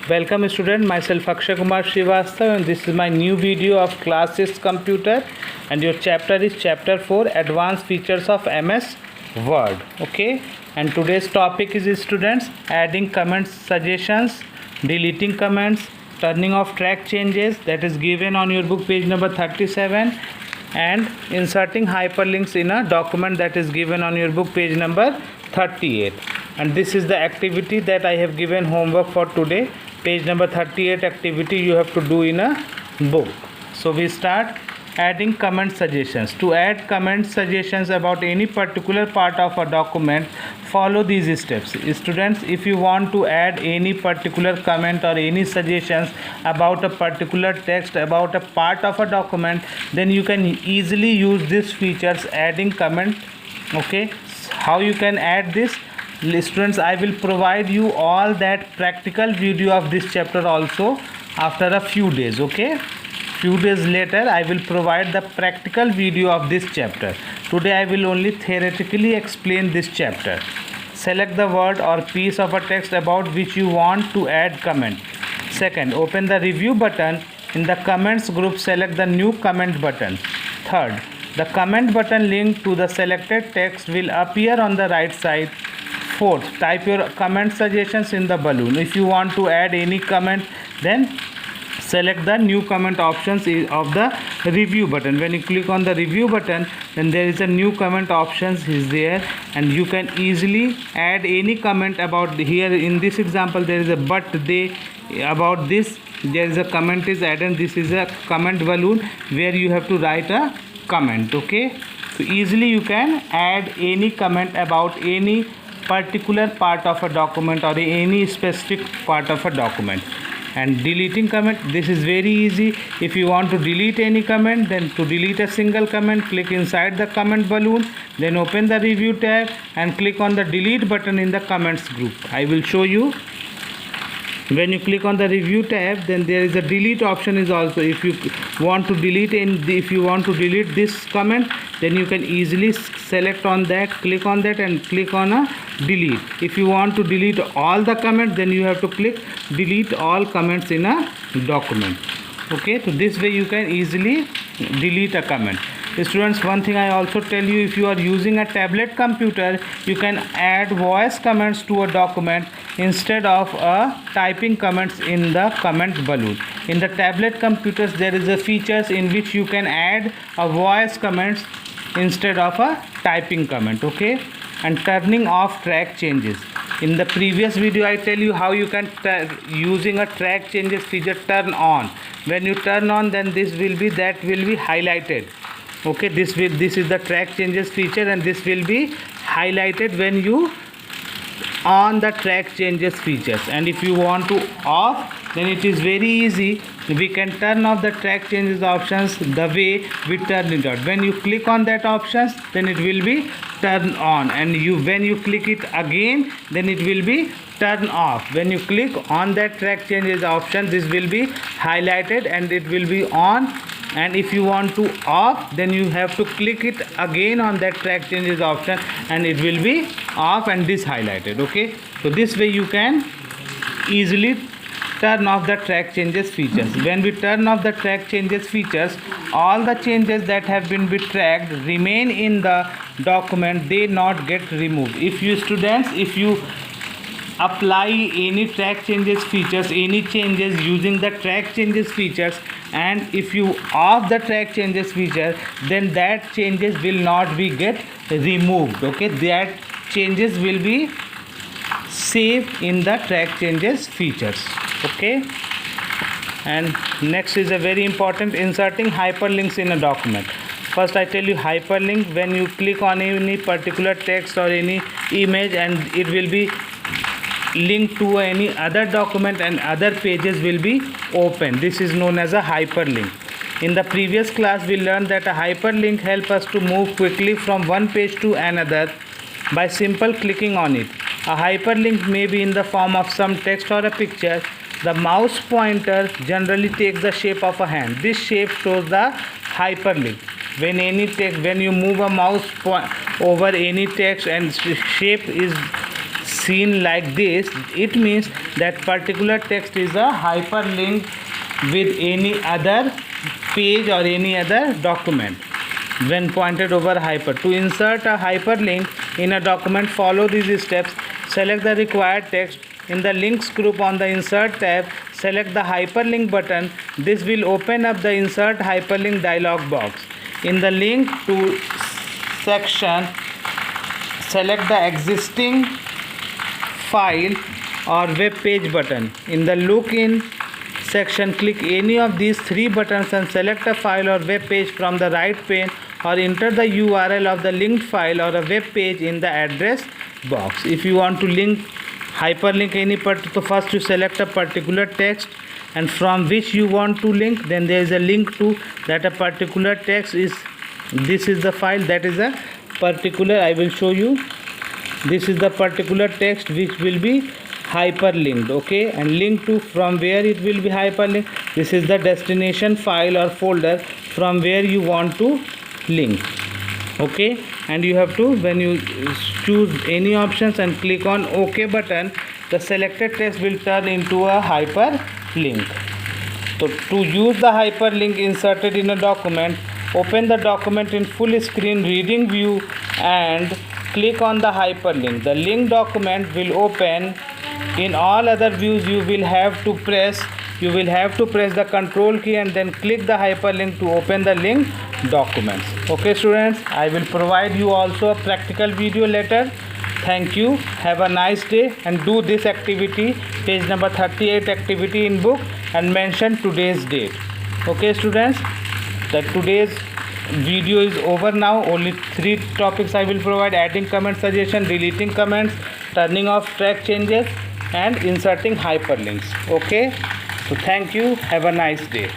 Welcome student, myself Akshay Kumar Srivastava and this is my new video of class 6 computer and your chapter is chapter 4 advanced features of MS Word. Okay, and today's topic is students adding comments, suggestions, deleting comments, turning off track changes, that is given on your book page number 37, and inserting hyperlinks in a document that is given on your book page number 38. And this is the activity that I have given homework for today. Page number 38 activity you have to do in a book. So we start adding comment suggestions. To add comment suggestions about any particular part of a document, follow these steps. Students, if you want to add any particular comment or any suggestions about a particular text, about a part of a document, then you can easily use these features adding comment. Okay, how you can add this? Students, I will provide you all that practical video of this chapter also after a few days. Okay, few days later I will provide the practical video of this chapter. Today I will only theoretically explain this chapter. Select the word or piece of a text about which you want to add comment. Second, open the review button. In the comments group, select the new comment button. Third, the comment button link to the selected text will appear on the right side. Fourth, type your comment suggestions in the balloon. If you want to add any comment, then select the new comment options of the review button. When you click on the review button, then there is a new comment options is there, and you can easily add any comment about here. In this example, there is a but they about this. There is a comment is added. This is a comment balloon where you have to write a comment. Okay, so easily you can add any comment about any particular part of a document or any specific part of a document. And deleting comment, this is very easy. If you want to delete any comment, then to delete a single comment, click inside the comment balloon, then open the review tab and click on the delete button in the comments group. I will show you. When you click on the review tab, then there is a delete option is also. If you want to delete if you want to delete this comment, then you can easily select on that, click on that and click on a delete. If you want to delete all the comments, then you have to click delete all comments in a document. Okay, so this way you can easily delete a comment. Students, one thing I also tell you, if you are using a tablet computer, you can add voice comments to a document instead of typing comments in the comment balloon. In the tablet computers, there is a features in which you can add a voice comments instead of a typing comment. Okay, and turning off track changes. In the previous video I tell you how you can using a track changes feature turn on. When you turn on, then this will be highlighted. Okay, this is the track changes feature, and this will be highlighted when you on the track changes features. And if you want to off, then it is very easy. We can turn off the track changes options the way we turn it on. When you click on that options, then it will be turn on, and when you click it again, then it will be turn off. When you click on that track changes option, this will be highlighted and it will be on. And if you want to off, then you have to click it again on that track changes option and it will be off and this highlighted. Okay, so this way you can easily turn off the track changes features. When we turn off the track changes features, all the changes that have been tracked remain in the document, they not get removed. If you students, if you apply any track changes features, any changes using the track changes features, and if you off the track changes feature, then that changes will not be get removed. Okay, that changes will be saved in the track changes features. Okay, and next is a very important, inserting hyperlinks in a document. First I tell you hyperlink. When you click on any particular text or any image, and it will be linked to any other document and other pages will be open. This is known as a hyperlink. In the previous class we learned that a hyperlink helps us to move quickly from one page to another by simple clicking on it. A hyperlink may be in the form of some text or a picture. The mouse pointer generally takes the shape of a hand. This shape shows the hyperlink. When you move a mouse over any text and shape is seen like this, it means that particular text is a hyperlink with any other page or any other document when pointed over hyper. To insert a hyperlink in a document, follow these steps. Select the required text. In the links group on the insert tab, select the hyperlink button. This will open up the insert hyperlink dialog box. In the link to section, select the existing file or web page button. In the look in section, click any of these three buttons and select a file or web page from the right pane, or enter the URL of the linked file or a web page in the address box. If you want to hyperlink any part, so first you select a particular text and from which you want to link, then there is a link to that a particular text is, this is the file, that is a particular, I will show you, this is the particular text which will be hyperlinked, okay, and link to from where it will be hyperlinked. This is the destination file or folder from where you want to link, okay, and you have to, when you choose any options and click on OK button, the selected text will turn into a hyperlink. So to use the hyperlink inserted in a document, open the document in full screen reading view and click on the hyperlink. The link document will open. In all other views, you will have to press the control key and then click the hyperlink to open the link documents. Okay students, I will provide you also a practical video later. Thank you, have a nice day, and do this activity, page number 38 activity in book, and mention today's date. Okay students, that today's video is over now. Only 3 topics I will provide: adding comment suggestion, deleting comments, turning off track changes, and inserting hyperlinks. Okay, so thank you, have a nice day.